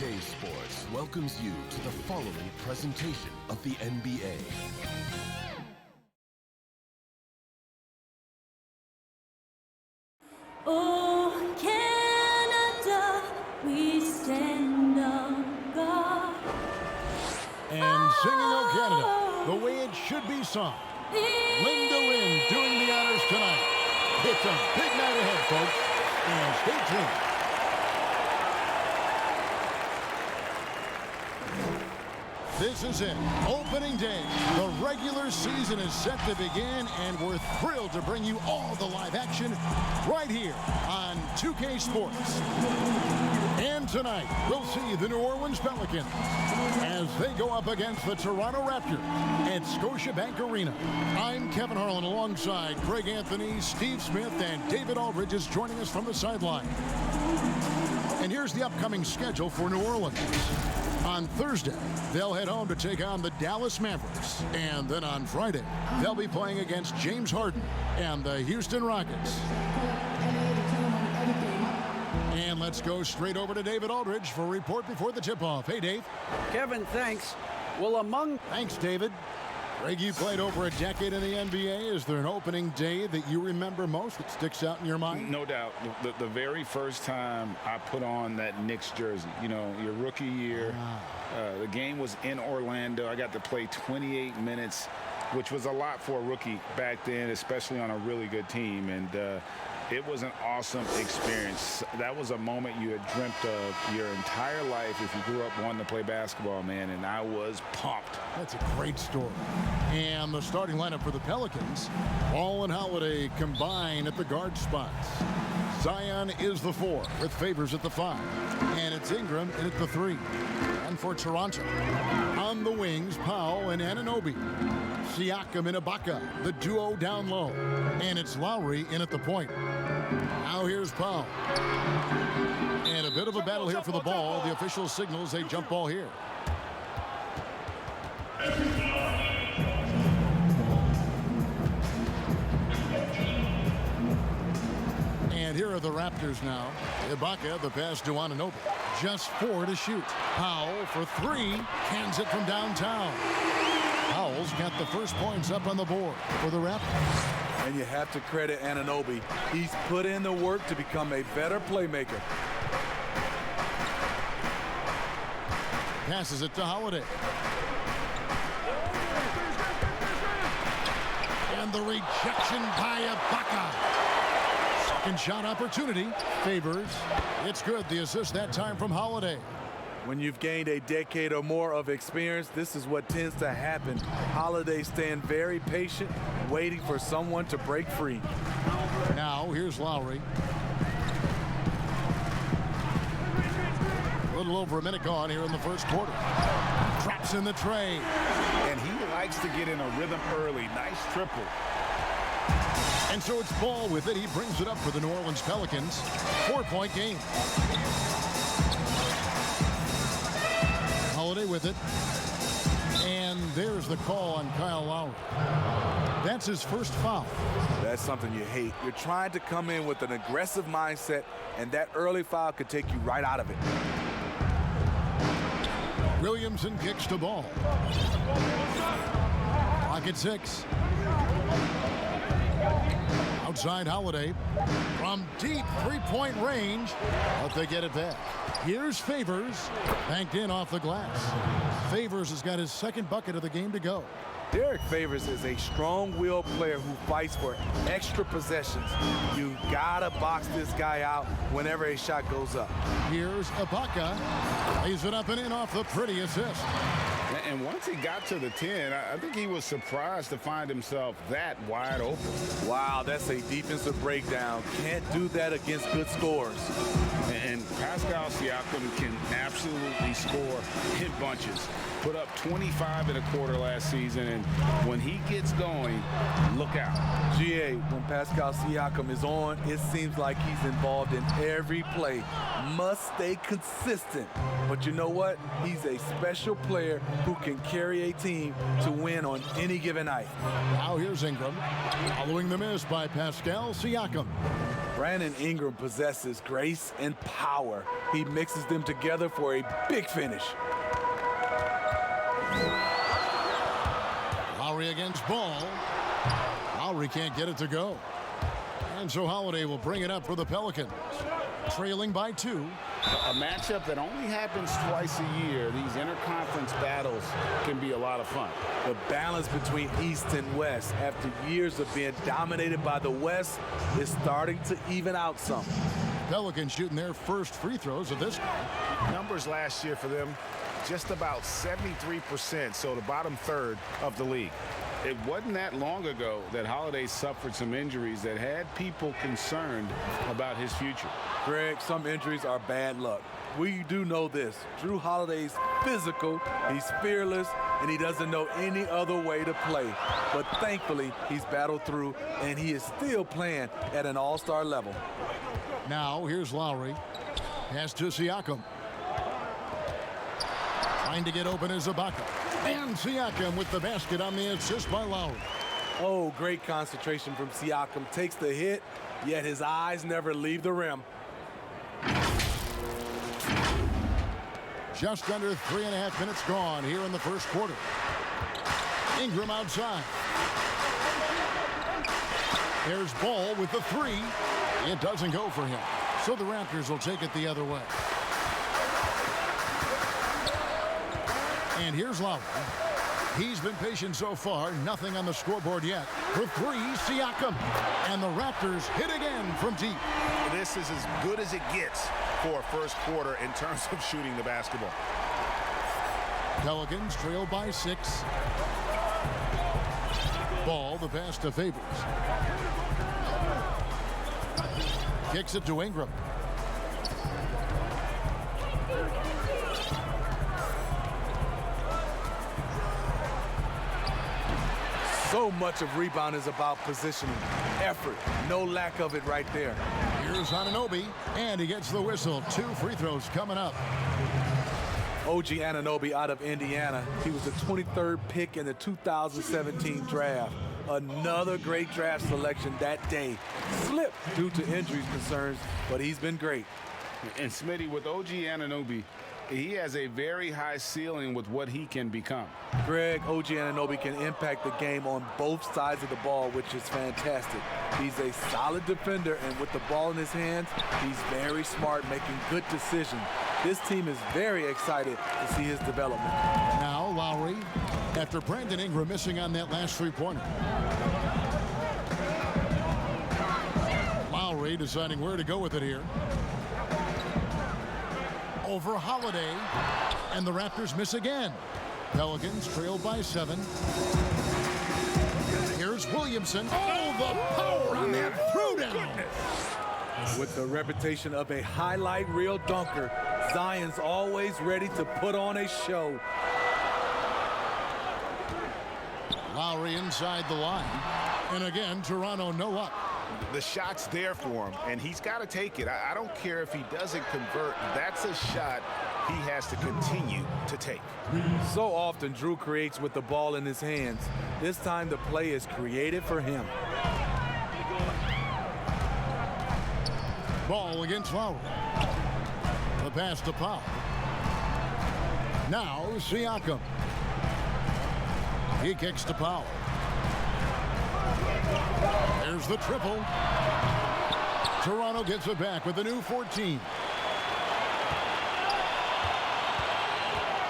2K Sports welcomes you to the following presentation of the NBA. Oh, Canada, we stand on guard. And singing "Oh Canada" the way it should be sung. Linda Lynn doing the honors tonight. It's a big night ahead, folks, and stay tuned. This is it, opening day. The regular season is set to begin, and we're thrilled to bring you all the live action right here on 2K Sports. And tonight, we'll see the New Orleans Pelicans as they go up against the Toronto Raptors at Scotiabank Arena. I'm Kevin Harlan alongside Greg Anthony, Steve Smith, and David Aldridge is joining us from the sideline. And here's the upcoming schedule for New Orleans. On Thursday, they'll head home to take on the Dallas Mavericks. And then on Friday, they'll be playing against James Harden and the Houston Rockets. And let's go straight over to David Aldridge for a report before the tip-off. Hey, Dave. Kevin, thanks. Thanks, David. Greg, you played over a decade in the NBA. Is there an opening day that you remember most that sticks out in your mind? No doubt. The very first time I put on that Knicks jersey, you know, your rookie year, the game was in Orlando. I got to play 28 minutes, which was a lot for a rookie back then, especially on a really good team. And it was an awesome experience. That was a moment you had dreamt of your entire life if you grew up wanting to play basketball, man, and I was pumped. That's a great story. And the starting lineup for the Pelicans, Ball and Holiday combine at the guard spots. Zion is the 4 with Favors at the 5. And it's Ingram in at the 3. And for Toronto, on the wings, Powell and Anunoby. Siakam and Ibaka, the duo down low. And it's Lowry in at the point. Now here's Powell. And a bit of a battle here for the ball. The official signals a jump ball here. And here are the Raptors now. Ibaka, the pass to Anunoby. Just 4 to shoot. Powell for 3. Cans it from downtown. Powell's got the first points up on the board for the Raptors. And you have to credit Anunoby. He's put in the work to become a better playmaker. Passes it to Holiday. And the rejection by Ibaka. Second shot opportunity. Favors. It's good. The assist that time from Holiday. When you've gained a decade or more of experience, this is what tends to happen. Holiday staying very patient, waiting for someone to break free. Now, here's Lowry. A little over a minute gone here in the first quarter. Drops in the tray. And he likes to get in a rhythm early. Nice triple. And so it's Ball with it. He brings it up for the New Orleans Pelicans. 4-point game. Holiday with it. And there's the call on Kyle Lowry. That's his first foul. That's something you hate. You're trying to come in with an aggressive mindset, and that early foul could take you right out of it. Williamson kicks to Ball. Clock at 6. Outside Holiday. From deep three-point range, but they get it back. Here's Favors. Banked in off the glass. Favors has got his second bucket of the game to go. Derek Favors is a strong-willed player who fights for extra possessions. You gotta box this guy out whenever a shot goes up. Here's Ibaka. Lays it up and in off the pretty assist. And once he got to the 10, I think he was surprised to find himself that wide open. Wow, that's a defensive breakdown. Can't do that against good scorers. And Pascal Siakam can absolutely score in bunches. Put up 25 in a quarter last season, and when he gets going, look out. GA, when Pascal Siakam is on, it seems like he's involved in every play. Must stay consistent. But you know what? He's a special player who can carry a team to win on any given night. Now here's Ingram. Following the miss by Pascal Siakam. Brandon Ingram possesses grace and power. He mixes them together for a big finish. Lowry against Ball. Lowry can't get it to go. And so Holiday will bring it up for the Pelicans. Trailing by 2. A matchup that only happens twice a year. These interconference battles can be a lot of fun. The balance between East and West after years of being dominated by the West is starting to even out some. Pelicans shooting their first free throws of this game. Numbers last year for them, just about 73%, so the bottom third of the league. It wasn't that long ago that Holiday suffered some injuries that had people concerned about his future. Greg, some injuries are bad luck. We do know this. Drew Holiday's physical, he's fearless, and he doesn't know any other way to play. But thankfully, he's battled through, and he is still playing at an all-star level. Now, here's Lowry. Pass to Siakam. Trying to get open is Ibaka. And Siakam with the basket on the assist by Lowry. Oh, great concentration from Siakam. Takes the hit, yet his eyes never leave the rim. Just under 3.5 minutes gone here in the first quarter. Ingram outside. There's Ball with the 3. It doesn't go for him. So the Raptors will take it the other way. And here's Lowry. He's been patient so far. Nothing on the scoreboard yet. For 3, Siakam. And the Raptors hit again from deep. This is as good as it gets for a first quarter in terms of shooting the basketball. Pelicans trail by 6. Ball, the pass to Favors. Kicks it to Ingram. So much of rebound is about positioning, effort, no lack of it right there. Here's Anunoby, and he gets the whistle. 2 free throws coming up. OG Anunoby out of Indiana. He was the 23rd pick in the 2017 draft. Another great draft selection that day. Slipped due to injuries concerns, but he's been great. And Smitty, with OG Anunoby, he has a very high ceiling with what he can become. Greg, OG Anunoby can impact the game on both sides of the ball, which is fantastic. He's a solid defender, and with the ball in his hands, he's very smart, making good decisions. This team is very excited to see his development. Now Lowry, after Brandon Ingram missing on that last three-pointer. Lowry deciding where to go with it here. Over Holiday, and the Raptors miss again. Pelicans trail by 7. Here's Williamson. Oh, the power on that throwdown. With the reputation of a highlight reel dunker, Zion's always ready to put on a show. Lowry inside the line. And again, Toronto no up. The shot's there for him, and he's got to take it. I don't care if he doesn't convert. That's a shot he has to continue to take. So often, Drew creates with the ball in his hands. This time, the play is created for him. Ball against Lowry. The pass to Powell. Now Siakam. He kicks to Powell. There's the triple. Toronto gets it back with a new 14.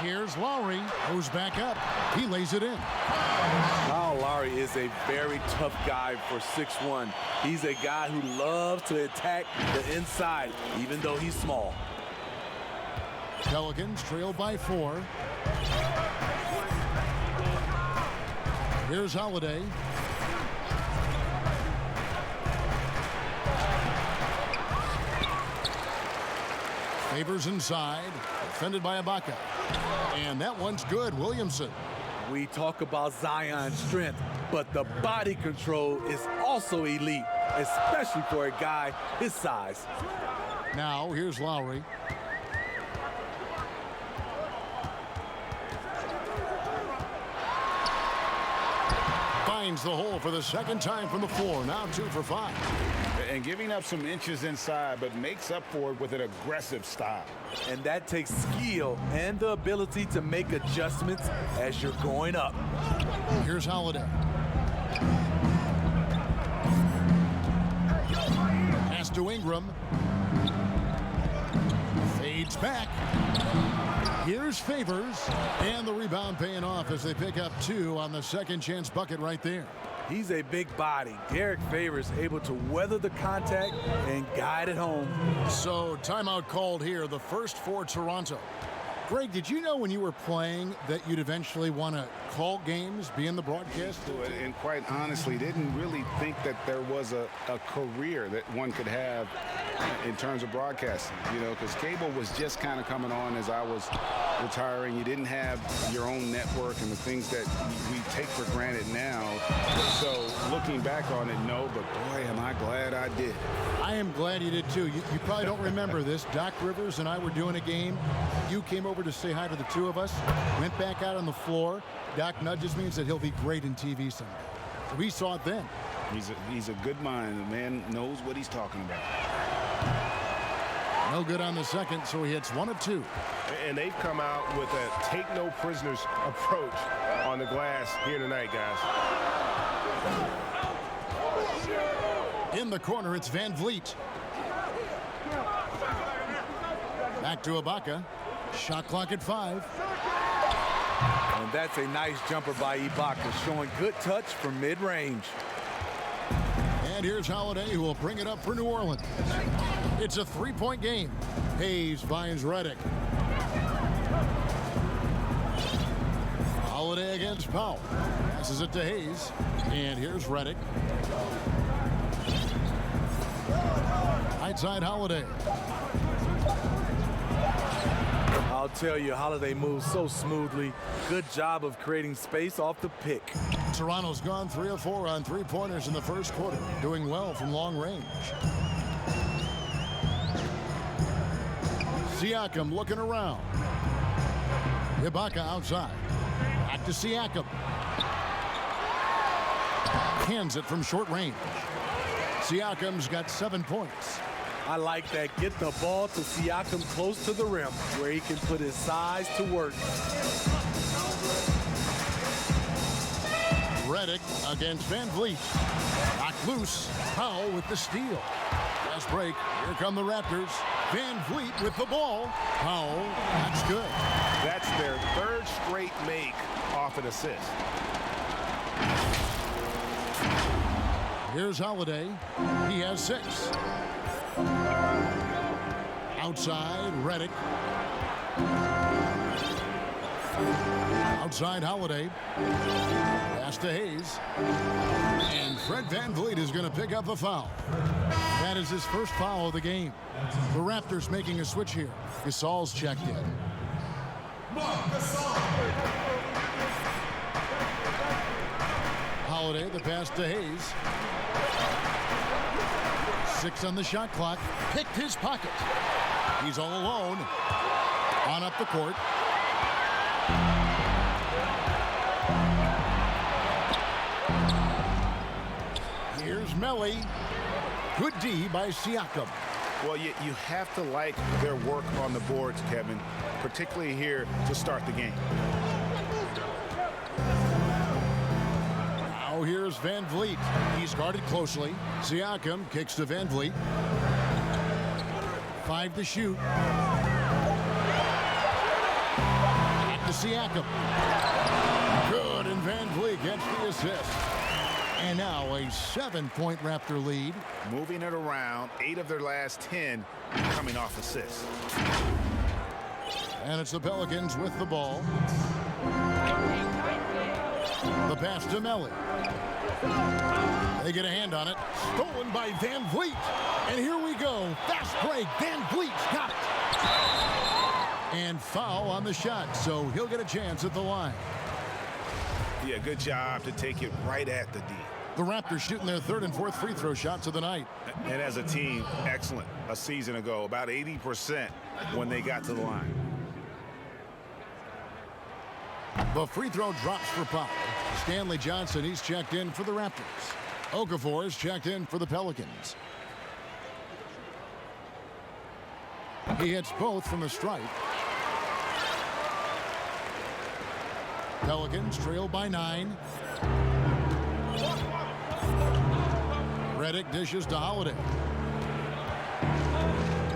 Here's Lowry, goes back up. He lays it in. Kyle Lowry is a very tough guy for 6'1". He's a guy who loves to attack the inside, even though he's small. Pelicans trail by 4. Here's Holiday. Favors inside, defended by Ibaka. And that one's good, Williamson. We talk about Zion's strength, but the body control is also elite, especially for a guy his size. Now, here's Lowry. Finds the hole for the second time from the floor. Now 2 for 5. and giving up some inches inside, but makes up for it with an aggressive style. And that takes skill and the ability to make adjustments as you're going up. Here's Holiday. Pass to Ingram. Fades back. Here's Favors. And the rebound paying off as they pick up 2 on the second chance bucket right there. He's a big body. Derek Favors able to weather the contact and guide it home. So timeout called here, the first for Toronto. Greg, did you know when you were playing that you'd eventually want to call games, be in the broadcast? And quite honestly, didn't really think that there was a career that one could have in terms of broadcasting, you know, because cable was just kind of coming on as I was retiring. You didn't have your own network and the things that we take for granted now. So looking back on it, no, but boy, am I glad I did. I am glad you did too. You probably don't remember this. Doc Rivers and I were doing a game. You came over to say hi to the two of us, went back out on the floor. Doc nudges me and said he'll be great in TV someday. So we saw it then. He's a good mind. The man knows what he's talking about. No good on the second, so he hits 1 of 2. And they've come out with a take no prisoners approach on the glass here tonight, guys. In the corner, it's Van Vliet. Back to Ibaka. Shot clock at 5. And that's a nice jumper by Ibaka, showing good touch from mid-range. And here's Holiday, who will bring it up for New Orleans. It's a 3-point game. Hayes finds Redick. Holiday against Powell. Passes it to Hayes. And here's Redick. Right side Holiday. I'll tell you, Holiday moves so smoothly. Good job of creating space off the pick. Toronto's gone 3 of 4 on 3-pointers in the first quarter. Doing well from long range. Siakam looking around. Ibaka outside. Back to Siakam. Hands it from short range. Siakam's got 7 points. I like that. Get the ball to Siakam close to the rim where he can put his size to work. Redick against Van Vliet. Knocked loose. Powell with the steal. Fast break. Here come the Raptors. Van Vliet with the ball. Powell. That's good. That's their 3rd straight make off an assist. Here's Holiday. He has 6. Outside, Redick. Outside, Holiday. Pass to Hayes. And Fred Van Vliet is going to pick up a foul. That is his first foul of the game. The Raptors making a switch here. Gasol's checked in. Holiday, the pass to Hayes. 6 on the shot clock. Picked his pocket. He's all alone. On up the court. Here's Melly. Good D by Siakam. Well, you have to like their work on the boards, Kevin, particularly here to start the game. Now here's Van Vliet. He's guarded closely. Siakam kicks to Van Vliet. 5 to shoot. Back to Siakam. Good, and Van Vliet gets the assist. And now a 7-point Raptor lead. Moving it around, 8 of their last 10 coming off assists. And it's the Pelicans with the ball. The pass to Melly. They get a hand on it. Stolen by Van Vliet. And here we go. Fast break. Van Vliet's got it. And foul on the shot, so he'll get a chance at the line. Yeah, good job to take it right at the D. The Raptors shooting their 3rd and 4th free throw shots of the night. And as a team, excellent. A season ago, about 80% when they got to the line. The free throw drops for Powell. Stanley Johnson, he's checked in for the Raptors. Okafor is checked in for the Pelicans. He hits both from the stripe. Pelicans trail by 9. Redick dishes to Holiday.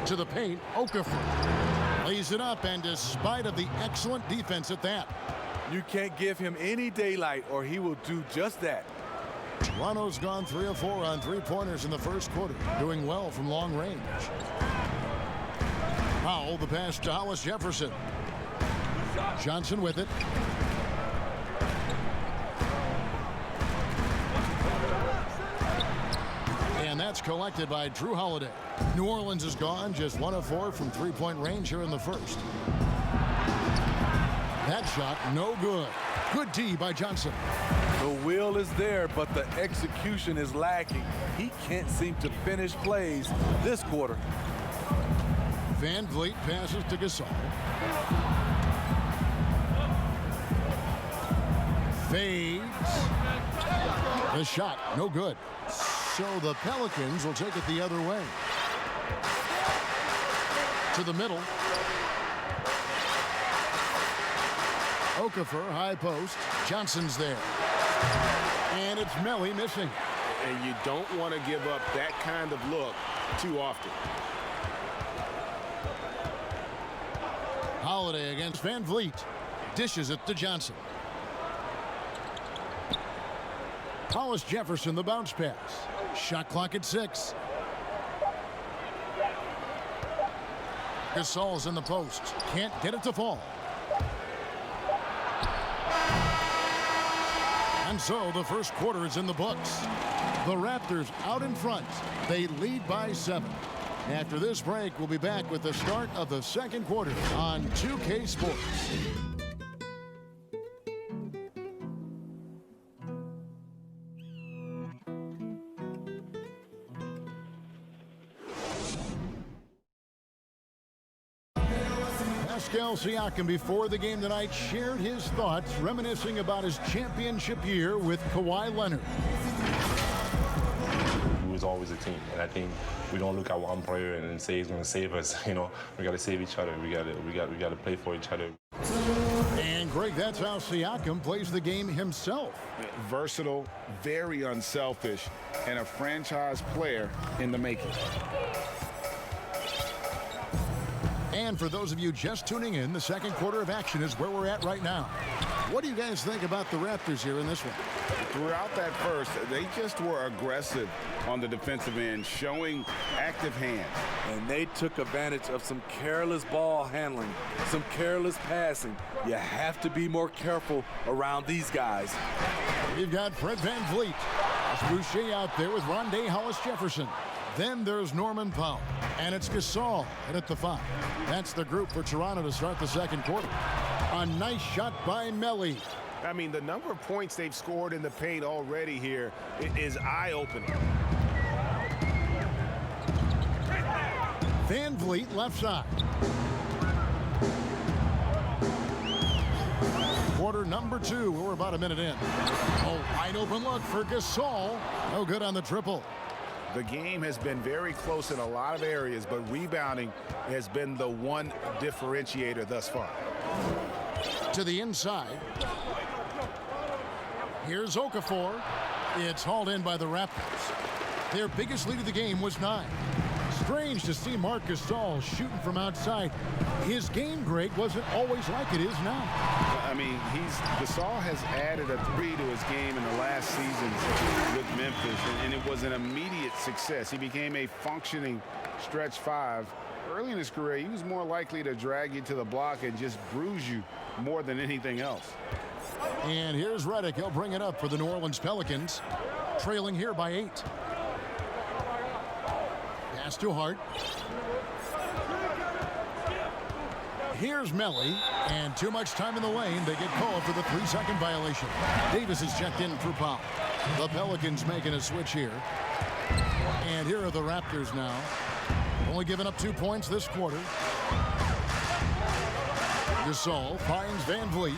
To the paint, Okafor lays it up, and despite of the excellent defense at that, you can't give him any daylight or he will do just that. Toronto's gone 3 of 4 on three-pointers in the first quarter, doing well from long range. Powell the pass to Hollis Jefferson. Johnson with it. And that's collected by Drew Holiday. New Orleans is gone, just 1 of 4 from three-point range here in the first. That shot, no good. Good D by Johnson. The will is there, but the execution is lacking. He can't seem to finish plays this quarter. Van Vliet passes to Gasol. Fades. The shot, no good. So the Pelicans will take it the other way. To the middle. Okafor, high post. Johnson's there. And it's Melly missing. And you don't want to give up that kind of look too often. Holiday against Van Vliet. Dishes it to Johnson. Hollis Jefferson, the bounce pass. Shot clock at 6. Gasol's in the post. Can't get it to fall. And so the first quarter is in the books. The Raptors out in front. They lead by 7. After this break, we'll be back with the start of the second quarter on 2K Sports. Pascal Siakam, before the game tonight, shared his thoughts, reminiscing about his championship year with Kawhi Leonard. It was always a team, and I think we don't look at one player and say he's going to save us. You know, we got to save each other. We got to play for each other. And Greg, that's how Siakam plays the game himself. Versatile, very unselfish, and a franchise player in the making. And for those of you just tuning in, the second quarter of action is where we're at right now. What do you guys think about the Raptors here in this one? Throughout that first, they just were aggressive on the defensive end, showing active hands. And they took advantage of some careless ball handling, some careless passing. You have to be more careful around these guys. You've got Fred Van Vliet. It's Boucher out there with Rondé Hollis Jefferson. Then there's Norman Powell. And it's Gasol at the 5. That's the group for Toronto to start the second quarter. A nice shot by Melly. I mean, the number of points they've scored in the paint already here is eye-opening. Van Vliet left side. Quarter number 2. We're about a minute in. Oh, wide open look for Gasol. No good on the triple. The game has been very close in a lot of areas, but rebounding has been the one differentiator thus far. To the inside. Here's Okafor. It's hauled in by the Raptors. Their biggest lead of the game was 9. Strange to see Marc Gasol shooting from outside. His game, Greg, wasn't always like it is now. I mean, Gasol has added a 3 to his game in the last seasons with Memphis, and it was an immediate success. He became a functioning stretch 5. Early in his career, he was more likely to drag you to the block and just bruise you more than anything else. And here's Redick. He'll bring it up for the New Orleans Pelicans, trailing here by 8. Pass to Hart. Here's Melly, and too much time in the lane. They get called for the 3-second violation. Davis is checked in for Powell. The Pelicans making a switch here. And here are the Raptors now. Only giving up 2 points this quarter. Gasol finds Van Vliet.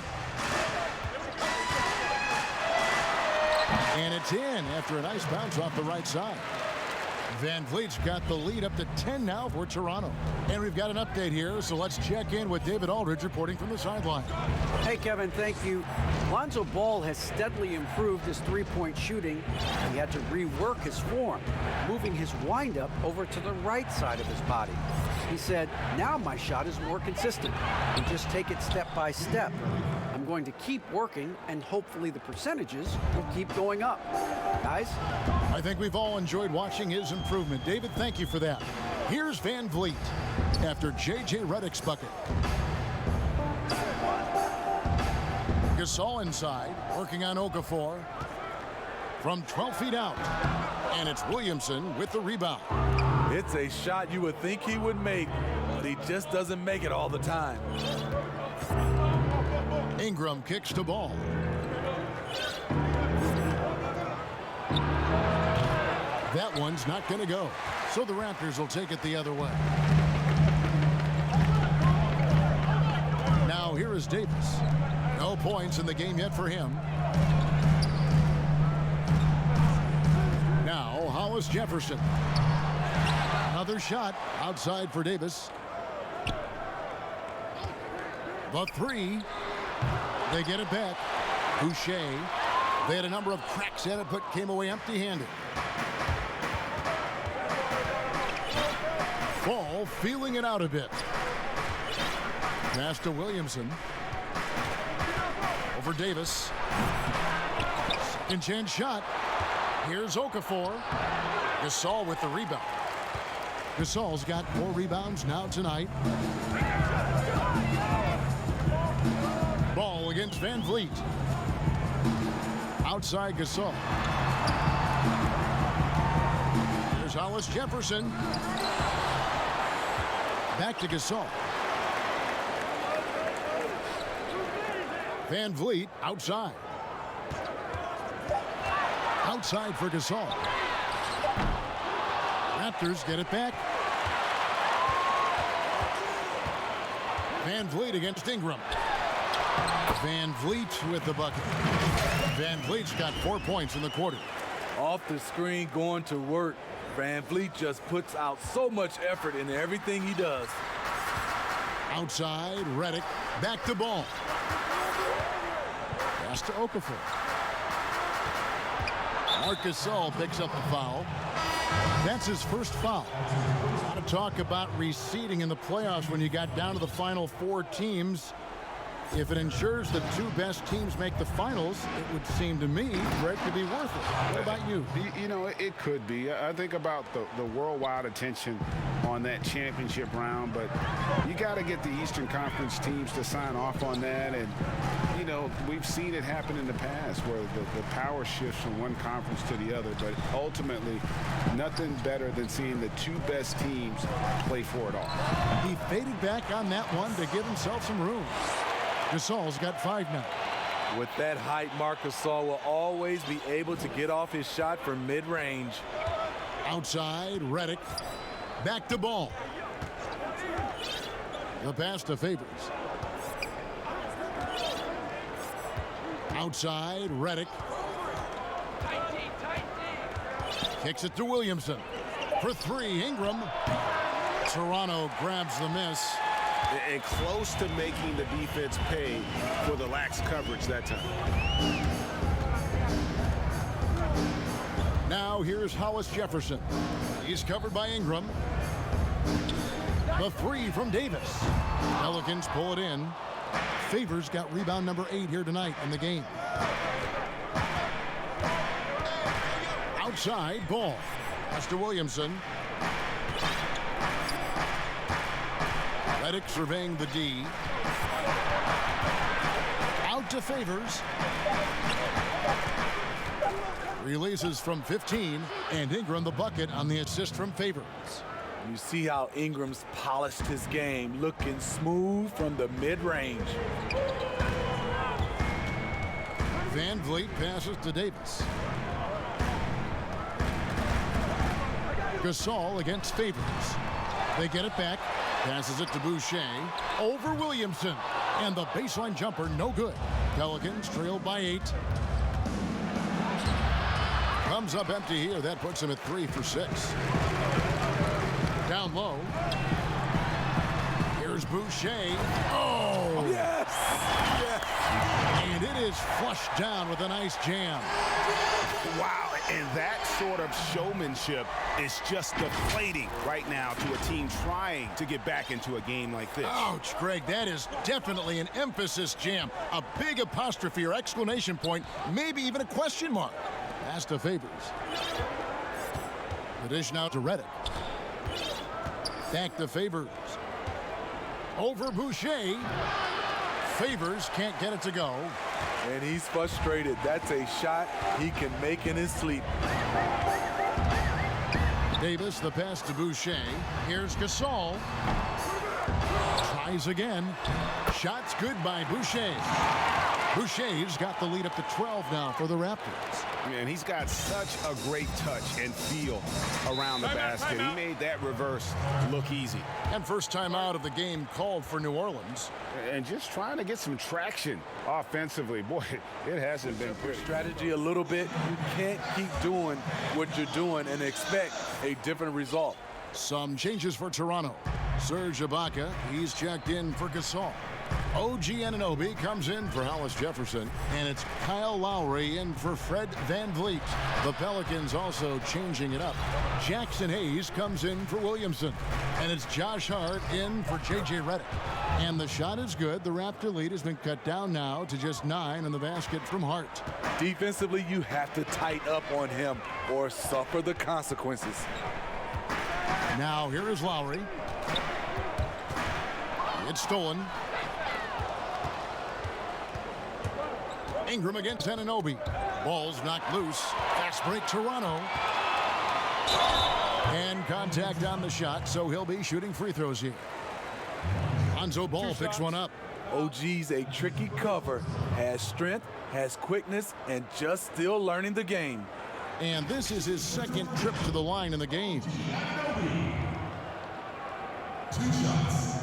And it's in after a nice bounce off the right side. Van Vliet's got the lead up to 10 now for Toronto. And we've got an update here, so let's check in with David Aldridge reporting from the sideline. Hey, Kevin, thank you. Lonzo Ball has steadily improved his three-point shooting. He had to rework his form, moving his windup over to the right side of his body. He said, now my shot is more consistent. We just take it step by step. I'm going to keep working, and hopefully the percentages will keep going up. Guys? I think we've all enjoyed watching his improvement. David, thank you for that. Here's Van Vliet after J.J. Redick's bucket. Gasol inside, working on Okafor from 12 feet out. And it's Williamson with the rebound. It's a shot you would think he would make, but he just doesn't make it all the time. Ingram kicks to Ball. That one's not going to go. So the Raptors will take it the other way. Now here is Davis. No points in the game yet for him. Now Hollis Jefferson. Another shot outside for Davis. The three. They get it back. Boucher. They had a number of cracks at it, but came away empty-handed. Ball feeling it out a bit. Pass to Williamson. Over Davis. Second chance shot. Here's Okafor. Gasol with the rebound. Gasol's got 4 rebounds now tonight. Ball against Van Vliet. Outside Gasol. There's Hollis Jefferson. Back to Gasol. Van Vliet outside. Outside for Gasol. Raptors get it back. Van Vliet against Ingram. Van Vliet with the bucket. Van Vliet's got 4 points in the quarter. Off the screen, going to work. Van Vliet just puts out so much effort in everything he does. Outside, Redick. Back to Ball. Pass to Okafor. Marc Gasol picks up the foul. That's his first foul. A lot of talk about reseeding in the playoffs when you got down to the final 4 teams. If it ensures the 2 best teams make the finals, it would seem to me for it to be worth it. What about you? You know, it could be. I think about the worldwide attention on that championship round, but you got to get the Eastern Conference teams to sign off on that. And, you know, we've seen it happen in the past where the power shifts from one conference to the other, but ultimately nothing better than seeing the 2 best teams play for it all. He faded back on that one to give himself some room. Gasol's got 5 now. With that height, Marc Gasol will always be able to get off his shot from mid-range. Outside, Redick. Back to Ball. The pass to Favors. Outside, Redick. Kicks it to Williamson. For 3, Ingram. Toronto grabs the miss. And close to making the defense pay for the lax coverage that time. Now here's Hollis Jefferson. He's covered by Ingram. The 3 from Davis. Pelicans pull it in. Favors got rebound number 8 here tonight in the game. Outside, Ball. Pass to Williamson. Redick surveying the D. Out to Favors. Releases from 15, and Ingram the bucket on the assist from Favors. You see how Ingram's polished his game, looking smooth from the mid-range. Van Vliet passes to Davis. Gasol against Favors. They get it back. Passes it to Boucher. Over Williamson. And the baseline jumper, no good. Pelicans trailed by 8. Comes up empty here. That puts him at 3 for 6. Down low. Here's Boucher. Oh! Yes! Yes! And it is flushed down with a nice jam. Wow, and that sort of showmanship is just deflating right now to a team trying to get back into a game like this. Ouch, Greg, that is definitely an emphasis jam. A big apostrophe or exclamation point, maybe even a question mark. Pass to Favors. The dish now to Redick. Back to Favors. Over Boucher. Favors can't get it to go. And he's frustrated. That's a shot he can make in his sleep. Davis, the pass to Boucher. Here's Gasol. Tries again. Shot's good by Boucher. Boucher's got the lead up to 12 now for the Raptors. And he's got such a great touch and feel around the basket. He made that reverse look easy. And first time out of the game called for New Orleans. And just trying to get some traction offensively. Boy, it hasn't been pretty. Strategy a little bit. You can't keep doing what you're doing and expect a different result. Some changes for Toronto. Serge Ibaka, he's checked in for Gasol. OG Anunoby comes in for Hollis Jefferson, and it's Kyle Lowry in for Fred VanVleet. The Pelicans also changing it up. Jackson Hayes comes in for Williamson, and it's Josh Hart in for J.J. Redick. And the shot is good. The Raptor lead has been cut down now to just 9 in the basket from Hart. Defensively, you have to tighten up on him or suffer the consequences. Now here is Lowry. It's stolen. Ingram against Anunoby. Ball's knocked loose. Fast break Toronto. And contact on the shot, so he'll be shooting free throws here. Lonzo Ball picks one up. OG's a tricky cover. Has strength, has quickness, and just still learning the game. And this is his second trip to the line in the game. 2 shots.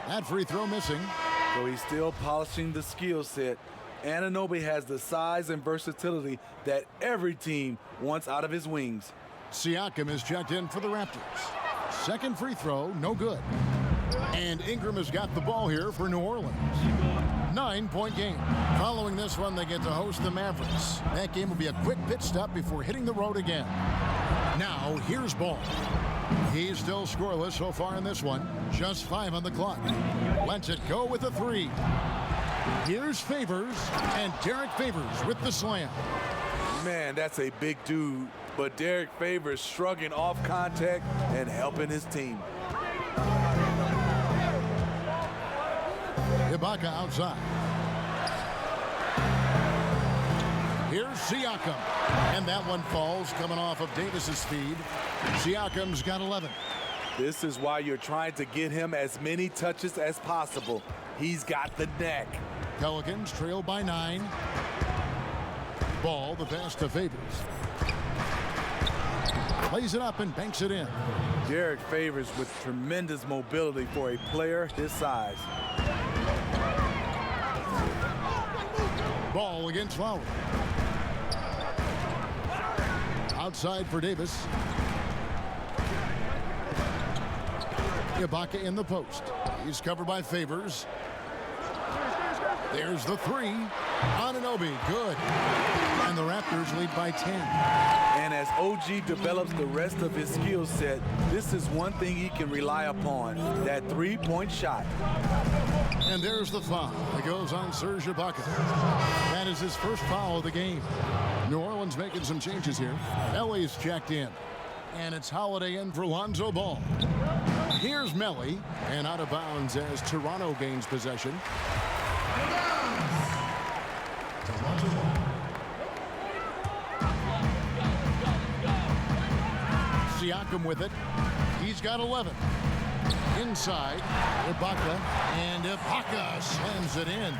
That free throw missing. So he's still polishing the skill set. Anunoby has the size and versatility that every team wants out of his wings. Siakam is checked in for the Raptors. Second free throw, no good. And Ingram has got the ball here for New Orleans. 9-point game. Following this one, they get to host the Mavericks. That game will be a quick pit stop before hitting the road again. Now, here's Ball. He's still scoreless so far in this one. Just 5 on the clock. Lets it go with a 3. Here's Favors, and Derek Favors with the slam. Man, that's a big dude, but Derek Favors shrugging off contact and helping his team. Ibaka outside. Here's Siakam, and that one falls coming off of Davis's speed. Siakam's got 11. This is why you're trying to get him as many touches as possible. He's got the neck. Pelicans trail by 9. Ball, the pass to Favors. Plays it up and banks it in. Derek Favors with tremendous mobility for a player his size. Ball against Lowry. Outside for Davis. Ibaka in the post. He's covered by Favors. There's the 3. Anunoby, good. And the Raptors lead by 10. And as OG develops the rest of his skill set, this is one thing he can rely upon, that 3-point shot. And there's the foul. It goes on Serge Ibaka. That is his first foul of the game. New Orleans making some changes here. Ellie's checked in. And it's Holiday in for Lonzo Ball. Here's Melly, and out of bounds as Toronto gains possession. Siakam with it. He's got 11. Inside, Ibaka, and Ibaka slams it in.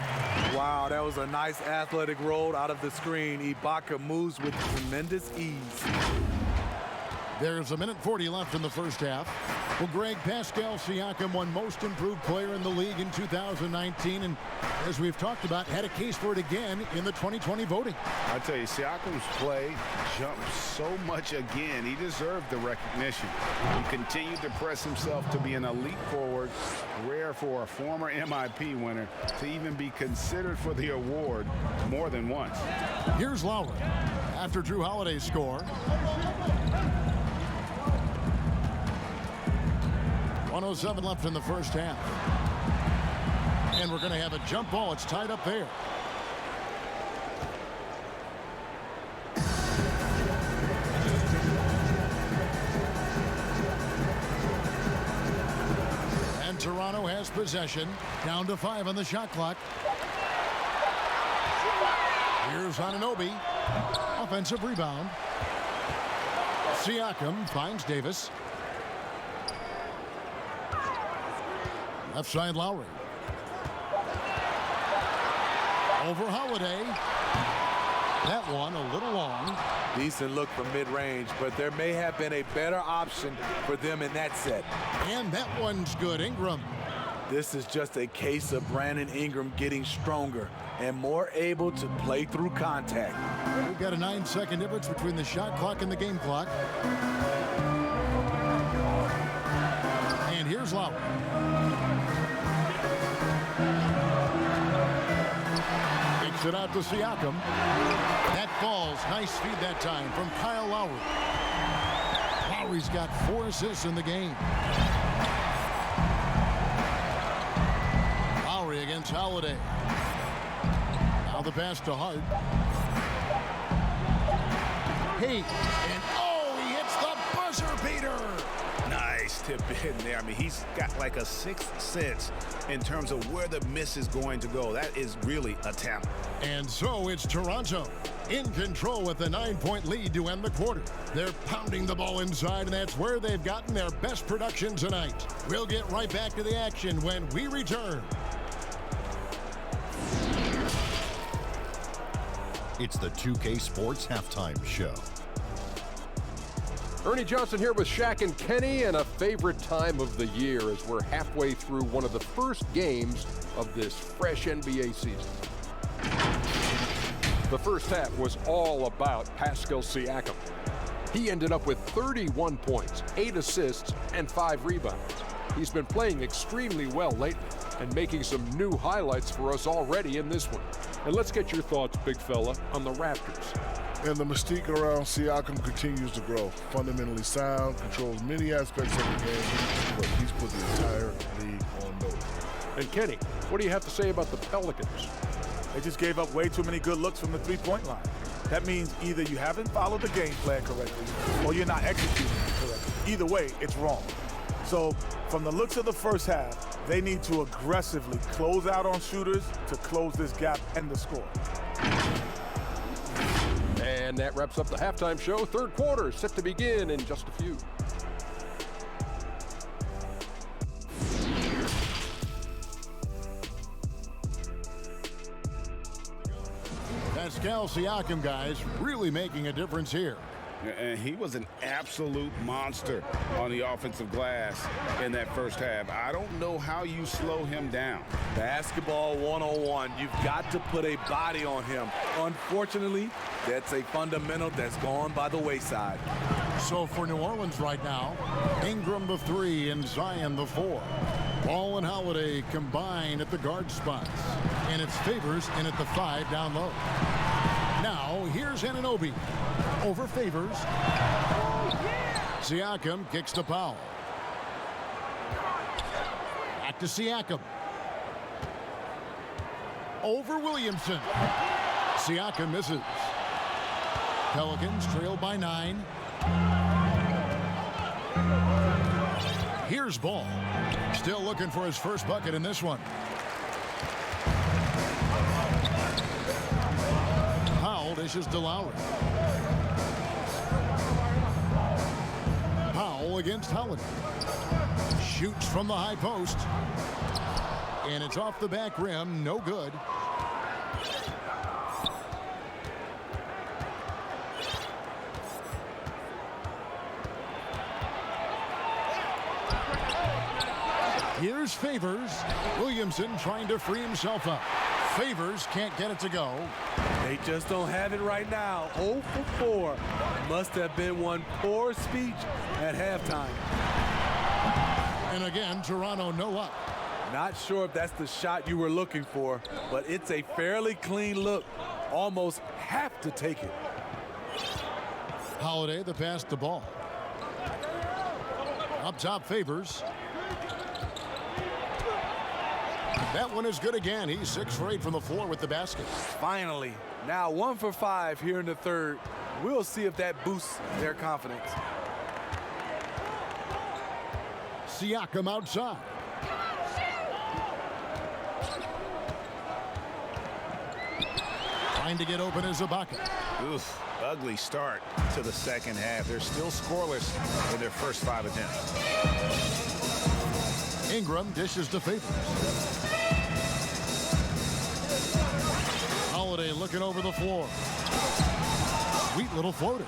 Wow, that was a nice athletic roll out of the screen. Ibaka moves with tremendous ease. There's 1:40 left in the first half. Well, Greg, Pascal Siakam won Most Improved Player in the league in 2019, and as we've talked about, had a case for it again in the 2020 voting. I tell you, Siakam's play jumped so much again. He deserved the recognition. He continued to press himself to be an elite forward, rare for a former MIP winner to even be considered for the award more than once. Here's Lowry after Drew Holiday's score. 1:07 left in the first half. And we're going to have a jump ball. It's tied up there. And Toronto has possession. Down to 5 on the shot clock. Here's Anunoby. Offensive rebound. Siakam finds Davis. Left side Lowry. Over Holiday. That one a little long. Decent look from mid-range, but there may have been a better option for them in that set. And that one's good. Ingram. This is just a case of Brandon Ingram getting stronger and more able to play through contact. We've got a 9-second difference between the shot clock and the game clock. And here's Lowry. Kicks it out to Siakam. That falls. Nice feed that time from Kyle Lowry. Lowry's got 4 assists in the game. Lowry against Holiday. Now the pass to Hart. Hey, and oh, he hits the buzzer beater. Nice tip in there. I mean, he's got like a 6th sense in terms of where the miss is going to go. That is really a talent. And so it's Toronto in control with a 9-point lead to end the quarter. They're pounding the ball inside, and that's where they've gotten their best production tonight. We'll get right back to the action when we return. It's the 2K Sports Halftime Show. Ernie Johnson here with Shaq and Kenny, and a favorite time of the year as we're halfway through one of the first games of this fresh NBA season. The first half was all about Pascal Siakam. He ended up with 31 points, 8 assists, and 5 rebounds. He's been playing extremely well lately and making some new highlights for us already in this one. And let's get your thoughts, big fella, on the Raptors. And the mystique around Siakam continues to grow. Fundamentally sound, controls many aspects of the game, but he's put the entire league on notice. And Kenny, what do you have to say about the Pelicans? They just gave up way too many good looks from the three-point line. That means either you haven't followed the game plan correctly or you're not executing correctly. Either way, it's wrong. So from the looks of the first half, they need to aggressively close out on shooters to close this gap and the score. And that wraps up the halftime show. Third quarter set to begin in just a few. Pascal Siakam, guys, really making a difference here. And he was an absolute monster on the offensive glass in that first half. I don't know how you slow him down. Basketball 101. You've got to put a body on him. Unfortunately, that's a fundamental that's gone by the wayside. So for New Orleans right now, Ingram the 3 and Zion the 4. Ball and Holiday combine at the guard spots. And it's Favors in at the 5 down low. Now here's Anunoby. Over Favors. Siakam kicks to Powell. Back to Siakam. Over Williamson. Siakam misses. Pelicans trail by 9. Here's Ball. Still looking for his first bucket in this one. Powell dishes to Lowry. Powell against Holiday. Shoots from the high post. And it's off the back rim. No good. Here's Favors. Williamson trying to free himself up. Favors can't get it to go. They just don't have it right now. 0 for 4. Must have been one poor speech at halftime. And again, Toronto no up. Not sure if that's the shot you were looking for, but it's a fairly clean look. Almost have to take it. Holiday the pass the ball. Up top, Favors. That one is good again. He's 6 for 8 from the floor with the basket. Finally, now 1 for 5 here in the third. We'll see if that boosts their confidence. Siakam outside. Trying to get open is Ibaka. Oof, ugly start to the second half. They're still scoreless in their first 5 attempts. Ingram dishes to Favors. Holiday looking over the floor. Sweet little floater.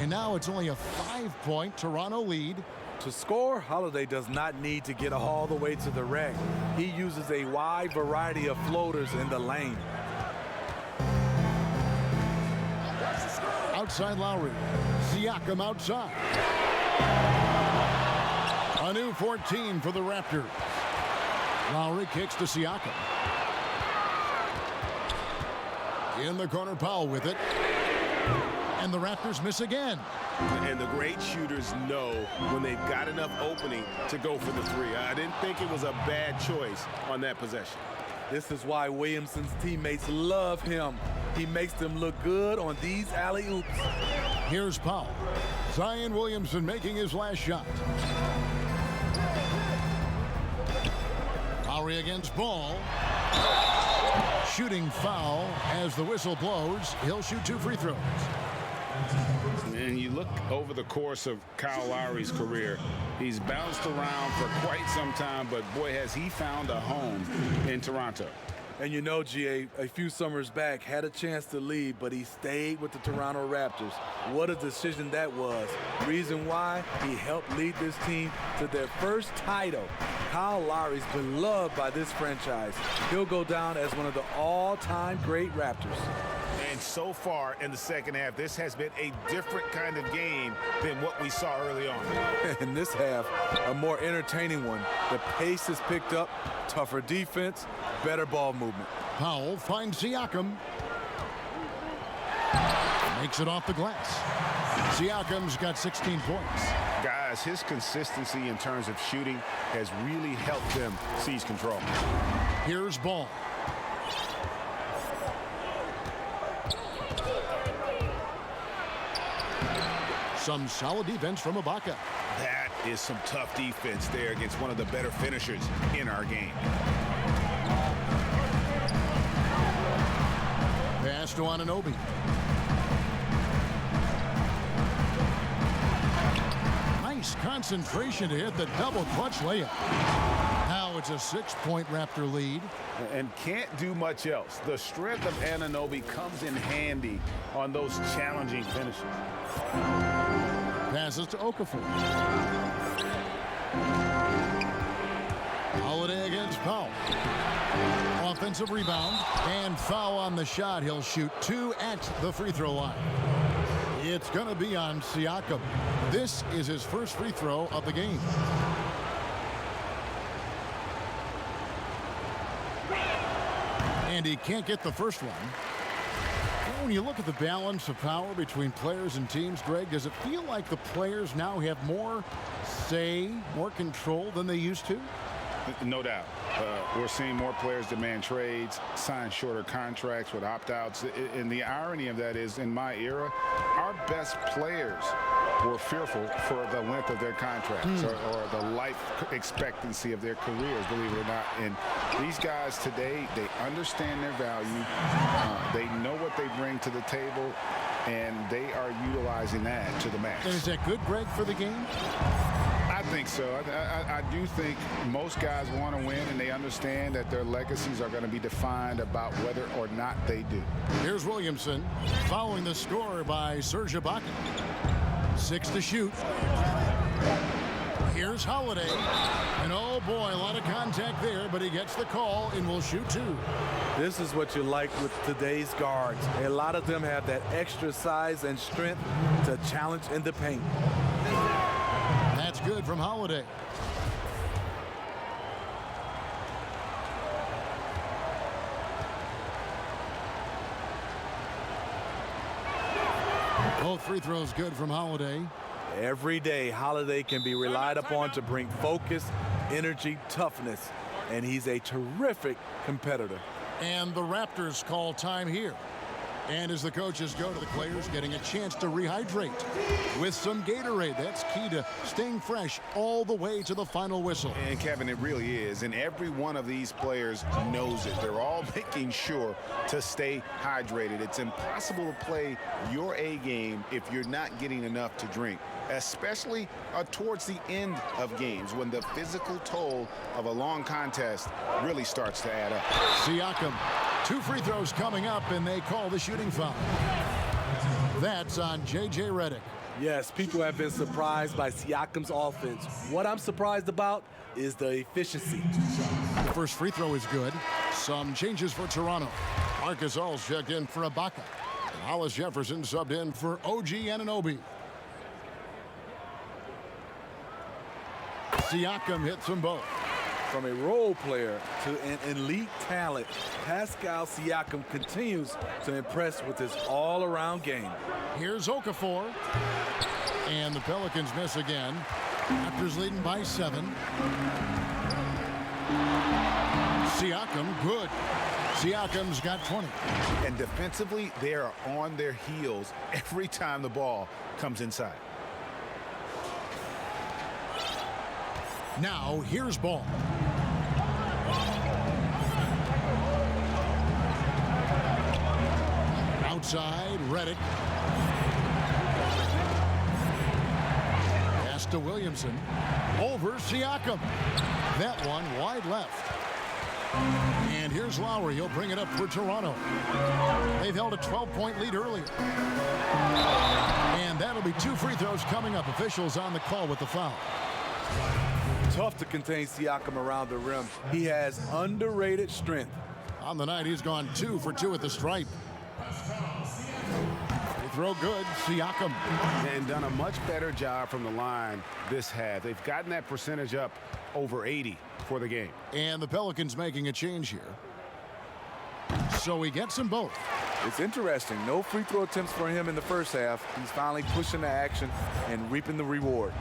And now it's only a 5-point Toronto lead. To score, Holiday does not need to get all the way to the rack. He uses a wide variety of floaters in the lane. Outside Lowry. Siakam outside. A new 14 for the Raptors. Lowry kicks to Siakam. In the corner, Powell with it. And the Raptors miss again. And the great shooters know when they've got enough opening to go for the three. I didn't think it was a bad choice on that possession. This is why Williamson's teammates love him. He makes them look good on these alley-oops. Here's Powell. Zion Williamson making his last shot. Lowry against Ball. Shooting foul as the whistle blows. He'll shoot 2 free throws. And you look over the course of Kyle Lowry's career, he's bounced around for quite some time, but boy, has he found a home in Toronto. And you know, GA, a few summers back, had a chance to leave, but he stayed with the Toronto Raptors. What a decision that was. Reason why? He helped lead this team to their first title. Kyle Lowry's beloved by this franchise. He'll go down as one of the all-time great Raptors. And so far in the second half, this has been a different kind of game than what we saw early on. In this half, a more entertaining one. The pace is picked up, tougher defense, better ball movement. Powell finds Siakam. Makes it off the glass. Siakam's got 16 points. Guys, his consistency in terms of shooting has really helped them seize control. Here's Ball. Some solid defense from Ibaka. That is some tough defense there against one of the better finishers in our game. Pass to Anunoby. Nice concentration to hit the double clutch layup. Now it's a 6-point Raptor lead. And can't do much else. The strength of Anunoby comes in handy on those challenging finishes. Passes to Okafor. Holiday against Powell. Offensive rebound and foul on the shot. He'll shoot 2 at the free throw line. It's going to be on Siakam. This is his first free throw of the game. And he can't get the first one. When you look at the balance of power between players and teams, Greg, does it feel like the players now have more say, more control than they used to? No doubt. We're seeing more players demand trades, sign shorter contracts with opt-outs. And the irony of that is, in my era, our best players were fearful for the length of their contracts or the life expectancy of their careers, believe it or not. And these guys today, they understand their value. They know what they bring to the table, and they are utilizing that to the max. And is that good, Greg, for the game? I think so. I do think most guys want to win, and they understand that their legacies are going to be defined about whether or not they do. Here's Williamson following the score by Serge Ibaka. 6 to shoot. Here's Holiday. And oh boy, a lot of contact there, but he gets the call and will shoot 2. This is what you like with today's guards. A lot of them have that extra size and strength to challenge in the paint. That's good from Holiday. Both free throws good from Holiday. Every day, Holiday can be relied upon to bring focus, energy, toughness, and he's a terrific competitor. And the Raptors call time here. And as the coaches go to the players, getting a chance to rehydrate with some Gatorade. That's key to staying fresh all the way to the final whistle. And Kevin, it really is. And every one of these players knows it. They're all making sure to stay hydrated. It's impossible to play your A game if you're not getting enough to drink, especially towards the end of games when the physical toll of a long contest really starts to add up. Siakam, 2 free throws coming up, and they call the shooting foul. That's on J.J. Redick. Yes, people have been surprised by Siakam's offense. What I'm surprised about is the efficiency. The first free throw is good. Some changes for Toronto. Marcus All's checked in for Ibaka. And Hollis Jefferson subbed in for OG Anunoby. Siakam hits them both. From a role player to an elite talent, Pascal Siakam continues to impress with his all-around game. Here's Okafor. And the Pelicans miss again. Raptors leading by 7. Siakam, good. Siakam's got 20. And defensively, they are on their heels every time the ball comes inside. Now, here's Ball. Outside, Redick. Pass to Williamson. Over Siakam. That one wide left. And here's Lowry. He'll bring it up for Toronto. They've held a 12-point lead earlier. And that'll be 2 free throws coming up. Officials on the call with the foul. Tough to contain Siakam around the rim. He has underrated strength. On the night, he's gone 2 for 2 at the stripe. Free throw good, Siakam. And done a much better job from the line this half. They've gotten that percentage up over 80 for the game. And the Pelicans making a change here. So he gets them both. It's interesting. No free throw attempts for him in the first half. He's finally pushing the action and reaping the reward.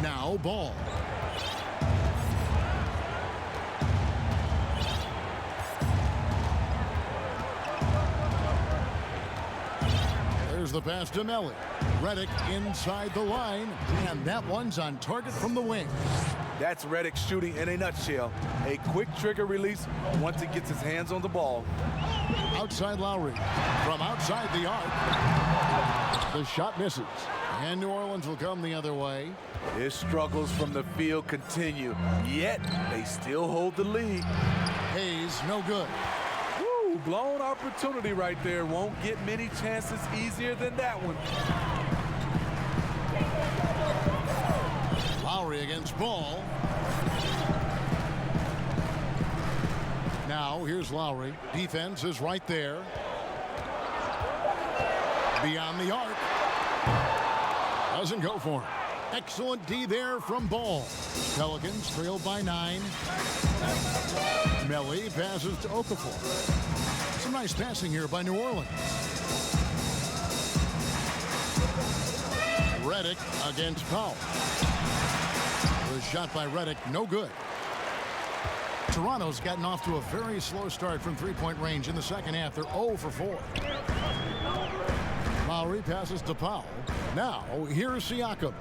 Now Ball. There's the pass to Melly. Redick inside the line, and that one's on target from the wing. That's Redick shooting in a nutshell. A quick trigger release once he gets his hands on the ball. Outside Lowry. From outside the arc. The shot misses. And New Orleans will come the other way. His struggles from the field continue, yet they still hold the lead. Hayes, no good. Woo, blown opportunity right there. Won't get many chances easier than that one. Lowry against Ball. Now, here's Lowry. Defense is right there. Beyond the arc. Doesn't go for him. Excellent D there from Ball. Pelicans trailed by 9. Melly passes to Okafor. Some nice passing here by New Orleans. Redick against Powell. The shot by Redick, no good. Toronto's gotten off to a very slow start from three-point range in the second half. They're 0 for 4. Lowry passes to Powell. Now, here's Siakam.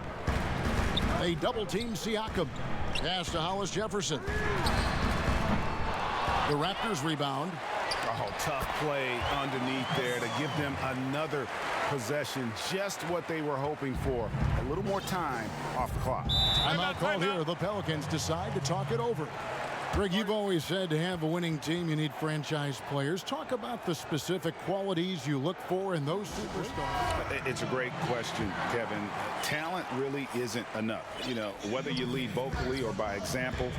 They double-team Siakam. Pass to Hollis Jefferson. The Raptors rebound. Oh, tough play underneath there to give them another possession. Just what they were hoping for. A little more time off the clock. Timeout call here. The Pelicans decide to talk it over. Greg, you've always said to have a winning team, you need franchise players. Talk about the specific qualities you look for in those superstars. It's a great question, Kevin. Talent really isn't enough. You know, whether you lead vocally or by example,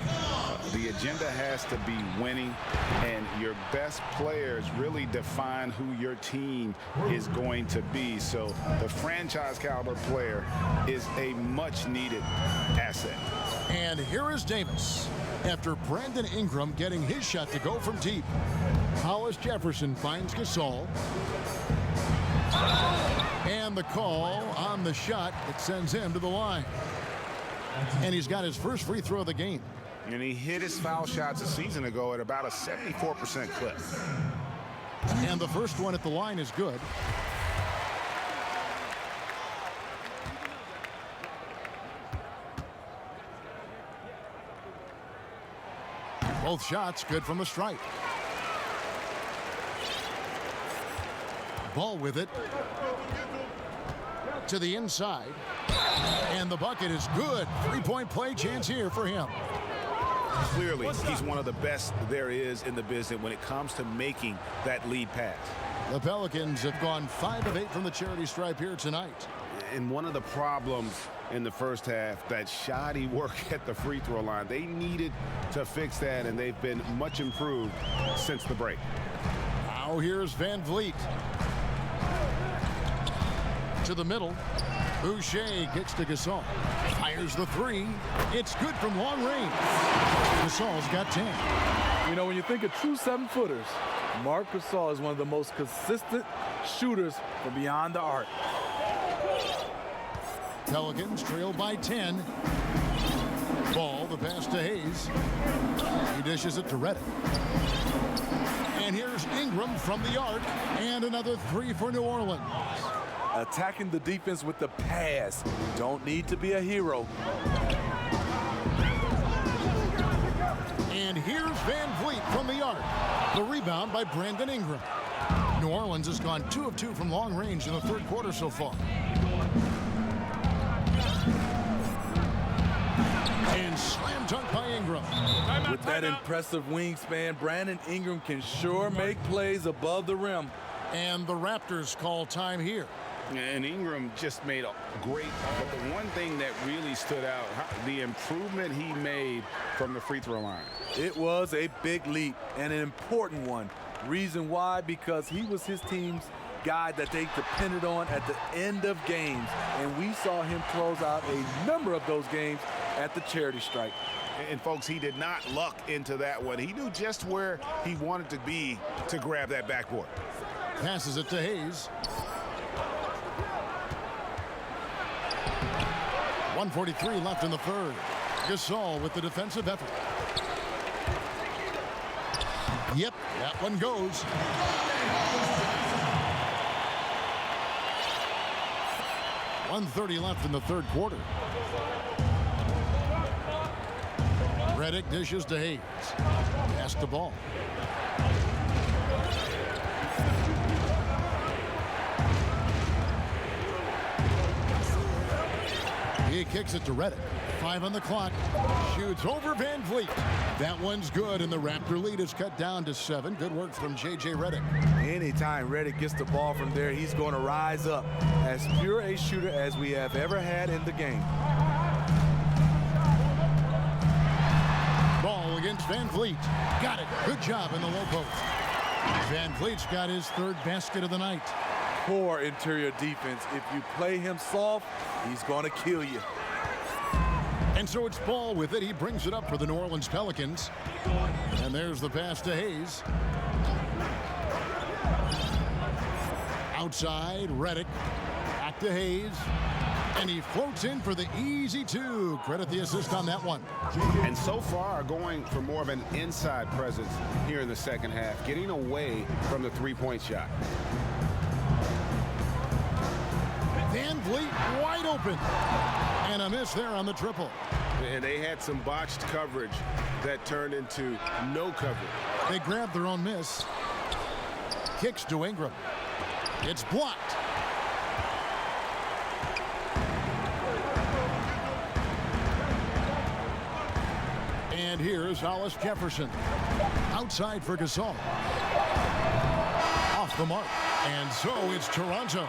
the agenda has to be winning, and your best players really define who your team is going to be. So the franchise caliber player is a much needed asset. And here is Davis after Brandon Ingram getting his shot to go from deep. Hollis Jefferson finds Gasol. And the call on the shot that sends him to the line. And he's got his first free throw of the game. And he hit his foul shots a season ago at about a 74% clip. And the first one at the line is good. Both shots good from the stripe. Ball with it. To the inside. And the bucket is good. Three-point play chance here for him. Clearly, he's one of the best there is in the business when it comes to making that lead pass. The Pelicans have gone 5 of 8 from the charity stripe here tonight. And one of the problems in the first half, that shoddy work at the free throw line. They needed to fix that, and they've been much improved since the break. Now here's Van Vliet. To the middle. Boucher gets to Gasol. Fires the three. It's good from long range. Gasol's got 10. You know, when you think of true 7-footers, Marc Gasol is one of the most consistent shooters from beyond the arc. Pelicans trail by 10. Ball, the pass to Hayes. He dishes it to Redick. And here's Ingram from the arc. And another three for New Orleans. Attacking the defense with the pass. You don't need to be a hero. And here's Van Vliet from the arc. The rebound by Brandon Ingram. New Orleans has gone 2 of 2 from long range in the third quarter so far. And slam dunk by Ingram. With that impressive wingspan, Brandon Ingram can sure make plays above the rim. And the Raptors call time here. And Ingram just made a great, but the one thing that really stood out, the improvement he made from the free throw line. It was a big leap and an important one. Reason why? Because he was his team's guy that they depended on at the end of games. And we saw him close out a number of those games at the charity stripe. And folks, he did not luck into that one. He knew just where he wanted to be to grab that backboard. Passes it to Hayes. 1:43 left in the third. Gasol with the defensive effort. Yep, that one goes. .130 left in the third quarter. Redick dishes to Hayes. Pass the ball. He kicks it to Redick. 5 on the clock. Shoots over Van Vliet. That one's good, and the Raptor lead is cut down to 7. Good work from J.J. Redick. Anytime Redick gets the ball from there, he's going to rise up as pure a shooter as we have ever had in the game. Ball against Van Vliet. Got it. Good job in the low post. Van Vliet's got his third basket of the night. Poor interior defense. If you play him soft, he's going to kill you. And so it's Ball with it. He brings it up for the New Orleans Pelicans. And there's the pass to Hayes. Outside, Redick. Back to Hayes. And he floats in for the easy 2. Credit the assist on that one. And so far, going for more of an inside presence here in the second half, getting away from the three-point shot. Van Vliet wide open. And a miss there on the triple. And they had some botched coverage that turned into no coverage. They grabbed their own miss. Kicks to Ingram. It's blocked. And And here's Hollis Jefferson. Outside for Gasol. Off the mark. And so it's Toronto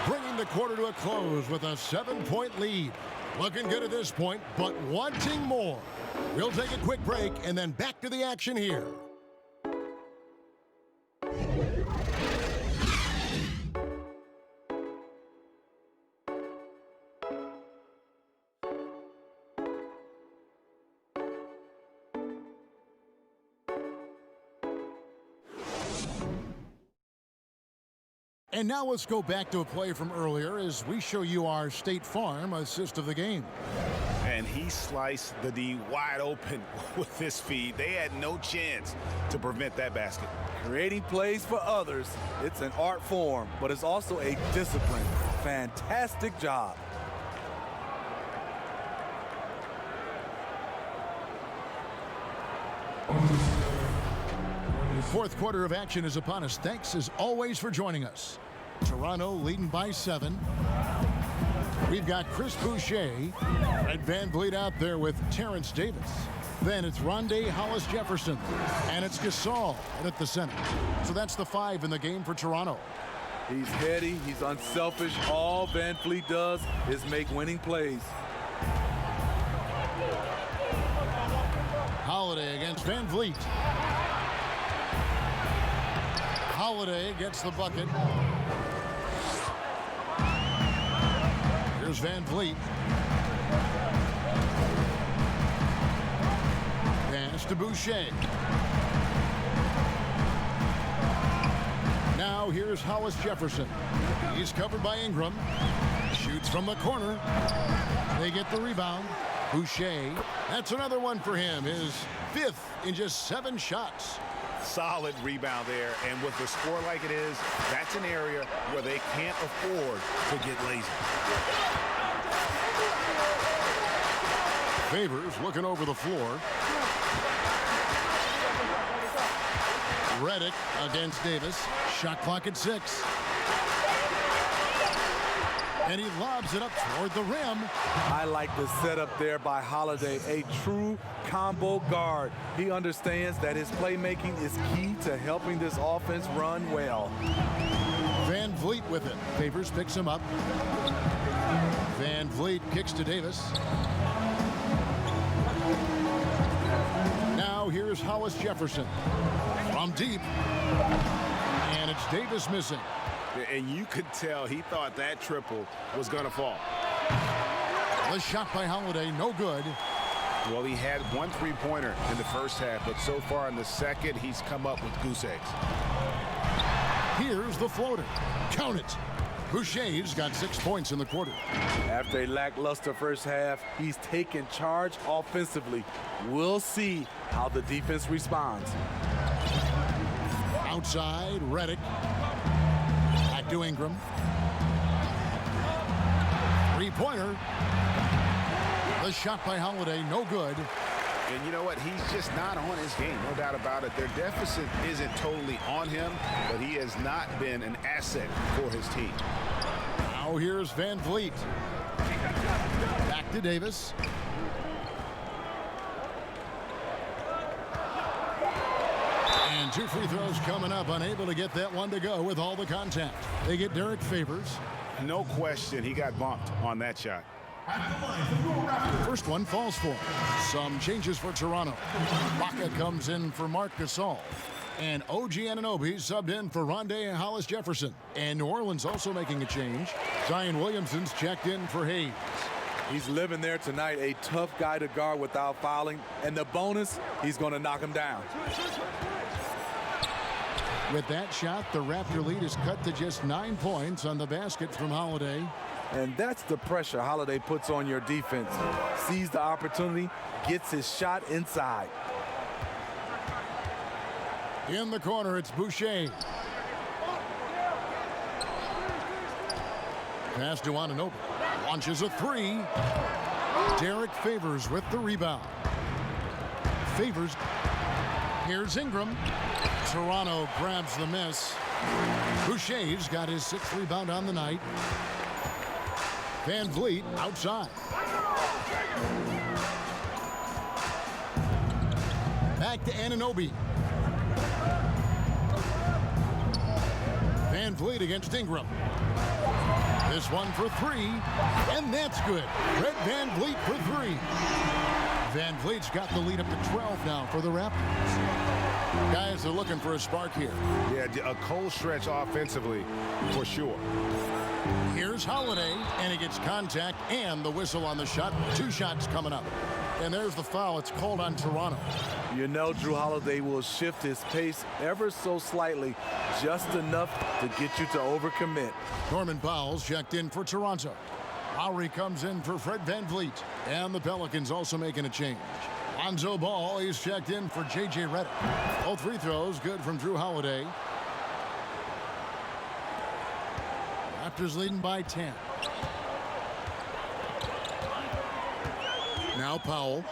bringing the quarter to a close with a 7-point lead. Looking good at this point, but wanting more. We'll take a quick break and then back to the action here. And now let's go back to a play from earlier as we show you our State Farm assist of the game. And he sliced the D wide open with this feed. They had no chance to prevent that basket. Creating plays for others, it's an art form, but it's also a discipline. Fantastic job. Fourth quarter of action is upon us. Thanks as always for joining us. Toronto leading by 7. We've got Chris Boucher and Van Vliet out there with Terrence Davis. Then it's Rondé Hollis Jefferson, and it's Gasol at the center. So that's the 5 in the game for Toronto. He's heady, he's unselfish. All Van Vliet does is make winning plays. Holiday against Van Vliet. Holiday gets the bucket. Here's Van Vliet. Pass to Boucher. Now here's Hollis Jefferson. He's covered by Ingram. Shoots from the corner. They get the rebound. Boucher, that's another one for him. His 5th in just 7 shots. Solid rebound there, and with the score like it is, that's an area where they can't afford to get lazy. Favors looking over the floor. Redick against Davis. Shot clock at 6. And he lobs it up toward the rim. I like the setup there by Holiday, a true combo guard. He understands that his playmaking is key to helping this offense run well. Van Vliet with it. Favors picks him up. Van Vliet kicks to Davis. Now here's Hollis Jefferson from deep. And it's Davis missing. And you could tell he thought that triple was going to fall. The shot by Holiday, no good. Well, he had 1 3-pointer in the first half, but so far in the second, he's come up with goose eggs. Here's the floater. Count it. Boucher's got 6 points in the quarter. After a lackluster first half, he's taken charge offensively. We'll see how the defense responds. Outside, Redick. To Ingram. 3-pointer. The shot by Holiday, no good. And you know what? He's just not on his game, no doubt about it. Their deficit isn't totally on him, but he has not been an asset for his team. Now here's Van Vliet. Back to Davis. And 2 free throws coming up, unable to get that one to go with all the contact. They get Derek Favors. No question, he got bumped on that shot. First one falls for him. Some changes for Toronto. Baca comes in for Marc Gasol. And OG Anunoby subbed in for Rondé Hollis Jefferson. And New Orleans also making a change. Zion Williamson's checked in for Hayes. He's living there tonight, a tough guy to guard without fouling. And the bonus, he's going to knock him down. With that shot, the Raptor lead is cut to just 9 points on the basket from Holiday. And that's the pressure Holiday puts on your defense. Sees the opportunity, gets his shot inside. In the corner, it's Boucher. Pass to Anunoby. Launches a 3. Derek Favors with the rebound. Favors. Here's Ingram. Toronto grabs the miss. Boucher's got his 6th rebound on the night. Van Vliet outside. to Anunoby. Van Vliet against Ingram. This one for three, and that's good. Fred Van Vliet for three. Van Vliet's got the lead up to 12 now for the Raptors. Guys are looking for a spark here. Yeah, a cold stretch offensively for sure. Here's Holiday, and he gets contact and the whistle on the shot. 2 shots coming up. And there's the foul. It's called on Toronto. You know Drew Holiday will shift his pace ever so slightly, just enough to get you to overcommit. Norman Powell's checked in for Toronto. Lowry comes in for Fred Van Vliet. And the Pelicans also making a change. Lonzo Ball, he's checked in for J.J. Redick. All free throws good from Drew Holiday. Raptors leading by 10. Now Powell.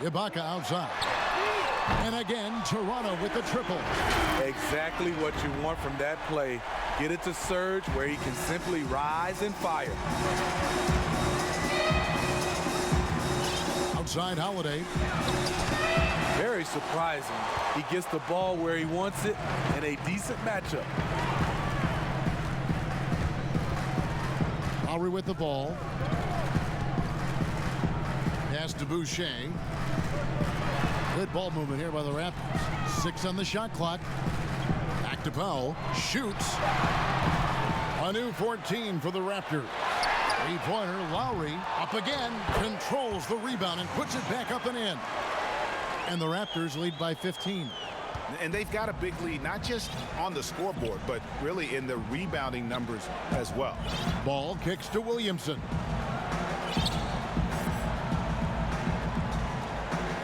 Ibaka outside. And again, Toronto with the triple. Exactly what you want from that play. Get it to Serge where he can simply rise and fire. Outside Holiday. Very surprising. He gets the ball where he wants it in a decent matchup. Lowry with the ball. Pass to Boucher. Good ball movement here by the Raptors. 6 on the shot clock. Back to Powell. Shoots. A new 14 for the Raptors. Three-pointer. Lowry up again. Controls the rebound and puts it back up and in. And the Raptors lead by 15. And they've got a big lead, not just on the scoreboard, but really in the rebounding numbers as well. Ball kicks to Williamson.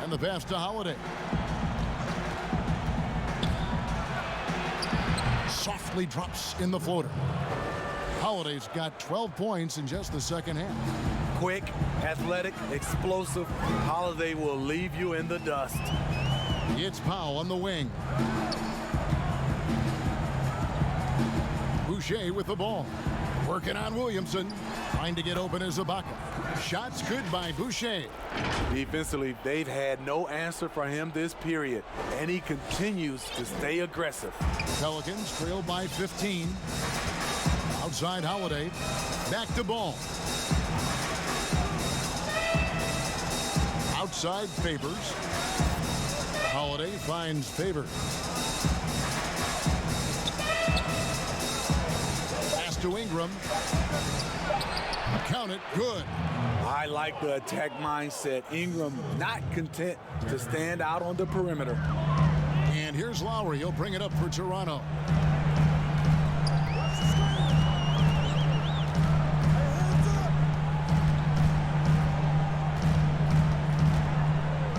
And the pass to Holiday. Softly drops in the floater. Holiday's got 12 points in just the second half. Quick, athletic, explosive. Holiday will leave you in the dust. It's Powell on the wing. Boucher with the ball. Working on Williamson. Trying to get open as Ibaka. Shots good by Boucher. Defensively, they've had no answer for him this period, and he continues to stay aggressive. Pelicans trail by 15. Outside Holiday. Back to Ball. Outside Favors. Holiday finds Favors. Pass to Ingram. Count it. Good. I like the attack mindset. Ingram not content to stand out on the perimeter. And here's Lowry. He'll bring it up for Toronto.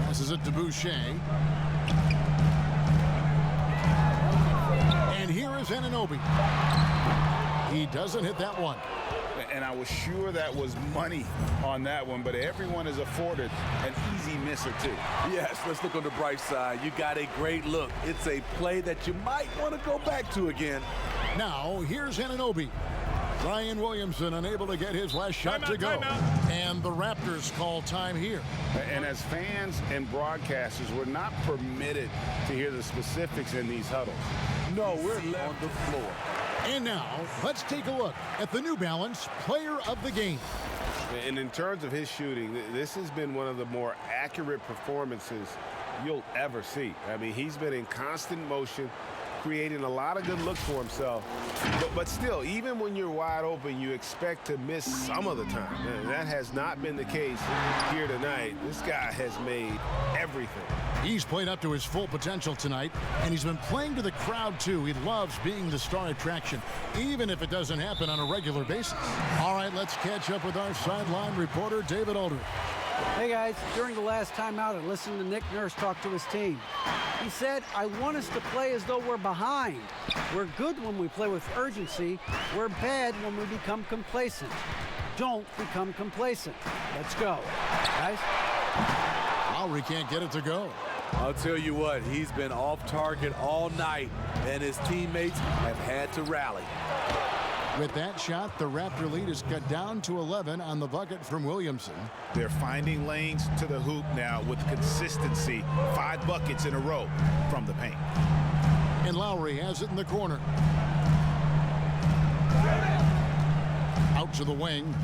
Passes it to Boucher. And here is Anunoby. He doesn't hit that one. And I was sure that was money on that one, but everyone is afforded an easy misser too. Yes, let's look on the bright side. You got a great look. It's a play that you might want to go back to again. Now, here's Anunoby. Ryan Williamson unable to get his last shot to go. And the Raptors call time here. And as fans and broadcasters, we're not permitted to hear the specifics in these huddles. No, we're left on the floor. And now, let's take a look at the New Balance Player of the Game. And in terms of his shooting, this has been one of the more accurate performances you'll ever see. I mean, he's been in constant motion, creating a lot of good looks for himself. But still, even when you're wide open, you expect to miss some of the time. And that has not been the case here tonight. This guy has made everything. He's played up to his full potential tonight, and he's been playing to the crowd, too. He loves being the star attraction, even if it doesn't happen on a regular basis. All right, let's catch up with our sideline reporter, David Aldridge. Hey, guys. During the last timeout, I listened to Nick Nurse talk to his team. He said, I want us to play as though we're behind. We're good when we play with urgency. We're bad when we become complacent. Don't become complacent. Let's go. Guys? Lowry can't get it to go. I'll tell you what, he's been off target all night, and his teammates have had to rally. With that shot, the Raptor lead is cut down to 11 on the bucket from Williamson. They're finding lanes to the hoop now with consistency. 5 buckets in a row from the paint. And Lowry has it in the corner. Out to the wing.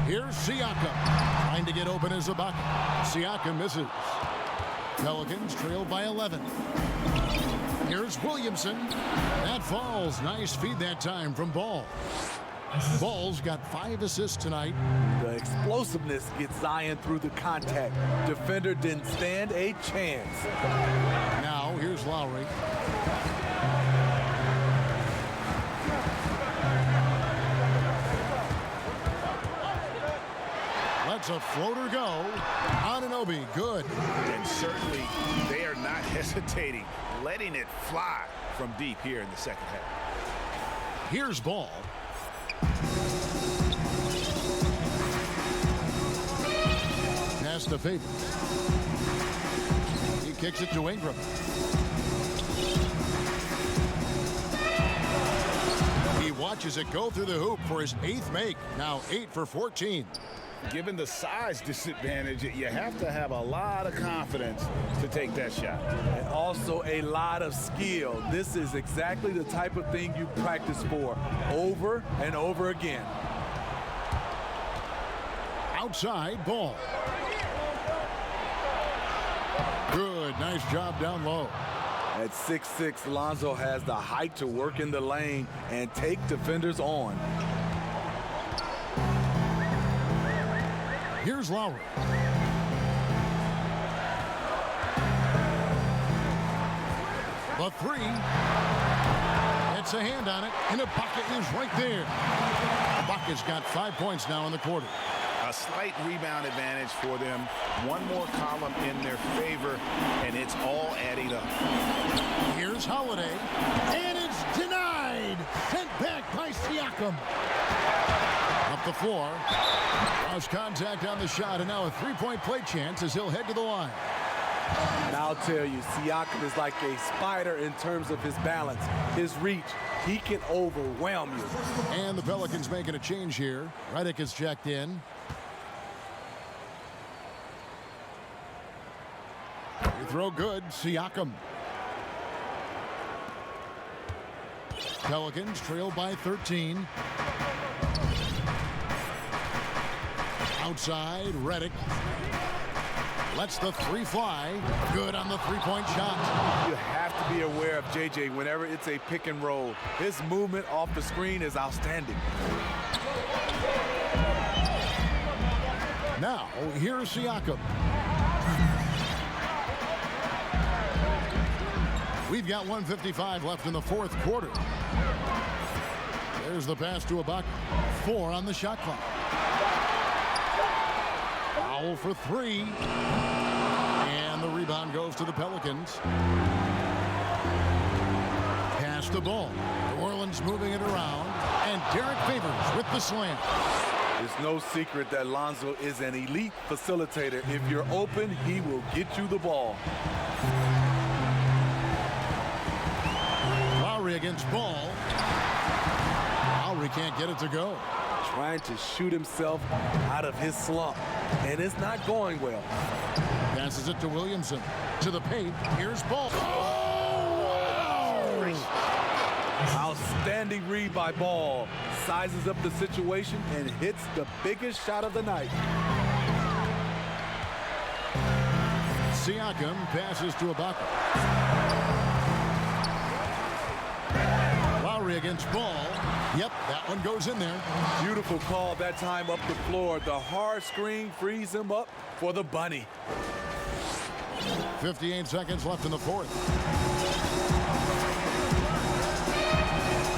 Here's Siakam. Trying to get open as a bucket. Siakam misses. Pelicans trail by 11. Here's Williamson. That falls. Nice feed that time from Ball. Ball's got 5 assists tonight. The explosiveness gets Zion through the contact. Defender didn't stand a chance. Now here's Lowry. Lets a floater go. Anunoby, good. And certainly they are not hesitating, letting it fly from deep here in the second half. Here's Ball. Pass to Favors. He kicks it to Ingram. He watches it go through the hoop for his 8th make. Now 8 for 14. Given the size disadvantage, you have to have a lot of confidence to take that shot. And also a lot of skill. This is exactly the type of thing you practice for over and over again. Outside, Ball. Good, nice job down low. At 6'6", Lonzo has the height to work in the lane and take defenders on. Here's Lowry. The 3. It's a hand on it, and Ibaka is right there. Ibaka's got 5 points now in the quarter. A slight rebound advantage for them. One more column in their favor, and it's all adding up. Here's Holiday, and it's denied. Sent back by Siakam. Up the floor. Lost contact on the shot, and now a 3-point play chance as he'll head to the line. And I'll tell you, Siakam is like a spider in terms of his balance, his reach. He can overwhelm you. And the Pelicans making a change here. Redick is checked in. Free throw good, Siakam. Pelicans trail by 13. Outside, Redick lets the 3 fly. Good on the 3-point shot. You have to be aware of JJ whenever it's a pick and roll. His movement off the screen is outstanding. Now, here's Siakam. We've got 1:55 left in the 4th quarter. There's the pass to Ibaka. 4 on the shot clock. Foul for 3. And the rebound goes to the Pelicans. Pass the ball. New Orleans moving it around. And Derek Favors with the slam. It's no secret that Lonzo is an elite facilitator. If you're open, he will get you the ball. Lowry against Ball. Lowry can't get it to go. Trying to shoot himself out of his slump, and it's not going well. Passes it to Williamson. To the paint. Here's Ball. Outstanding read by Ball. Sizes up the situation and hits the biggest shot of the night. Siakam passes to Ibaka. Lowry against Ball. Yep, that one goes in there. Beautiful call that time up the floor. The hard screen frees him up for the bunny. 58 seconds left in the 4th.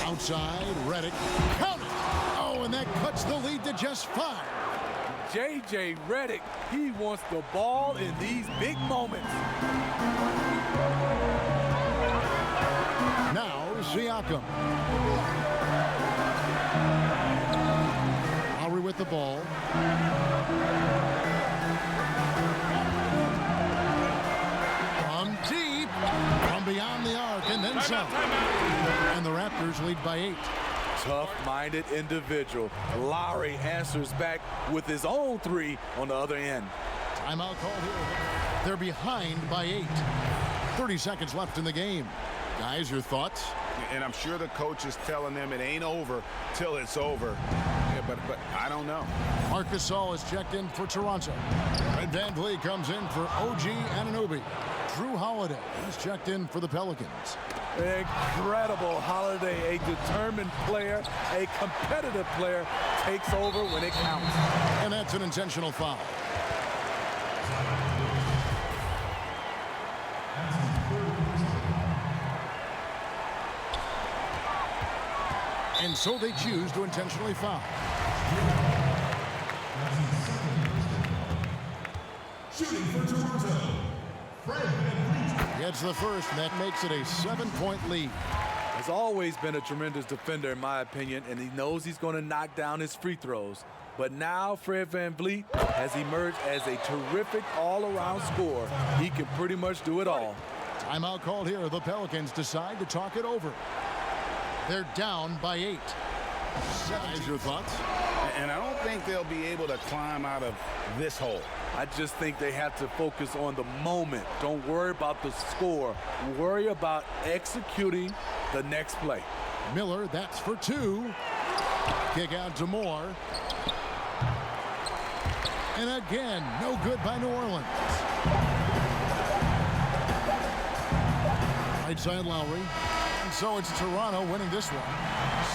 Outside, Redick. Count it! Oh, and that cuts the lead to just 5. JJ Redick, he wants the ball in these big moments. Now, Siakam. Lowry with the ball. From deep, from beyond the arc, and then some. And the Raptors Raptors lead by 8. Tough-minded individual. Lowry answers back with his own 3 on the other end. Timeout call here. They're behind by 8. 30 seconds left in the game. Guys, your thoughts? And I'm sure the coach is telling them it ain't over till it's over. Yeah, but I don't know. Marc Gasol is checked in for Toronto. Fred VanVleet comes in for OG Anunoby. Drew Holiday is checked in for the Pelicans. Incredible Holiday, a determined player, a competitive player, takes over when it counts. And that's an intentional foul. And so they choose to intentionally foul. Shooting for Toronto, Fred VanVleet. Gets the first, and that makes it a 7-point lead. Has always been a tremendous defender, in my opinion, and he knows he's going to knock down his free throws. But now Fred VanVleet has emerged as a terrific all-around scorer. He can pretty much do it all. Timeout called here. The Pelicans decide to talk it over. They're down by 8. Guys, your thoughts? And I don't think they'll be able to climb out of this hole. I just think they have to focus on the moment. Don't worry about the score. Worry about executing the next play. Miller, that's for 2. Kick out to Moore. And again, no good by New Orleans. Right side Lowry. And so it's Toronto winning this one.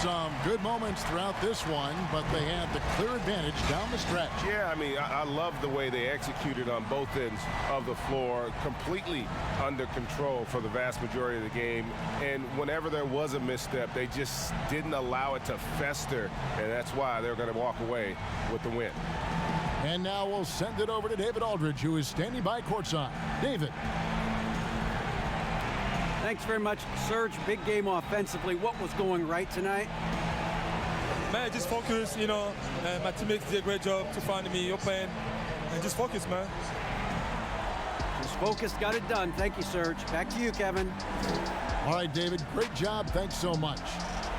Some good moments throughout this one, but they had the clear advantage down the stretch. Yeah, I mean, I love the way they executed on both ends of the floor, completely under control for the vast majority of the game. And whenever there was a misstep, they just didn't allow it to fester, and that's why they're going to walk away with the win. And now we'll send it over to David Aldridge, who is standing by courtside. David. Thanks very much, Serge. Big game offensively. What was going right tonight? Man, just focus, you know, and my teammates did a great job to find me open, and just focus, man. Just focus, got it done. Thank you, Serge. Back to you, Kevin. All right, David, great job. Thanks so much.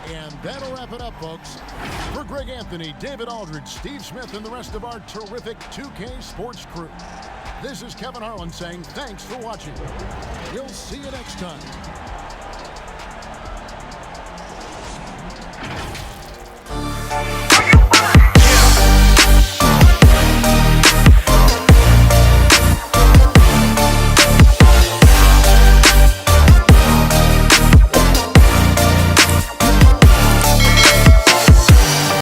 And that'll wrap it up, folks. For Greg Anthony, David Aldridge, Steve Smith, and the rest of our terrific 2K Sports crew, this is Kevin Harlan saying thanks for watching. We'll see you next time.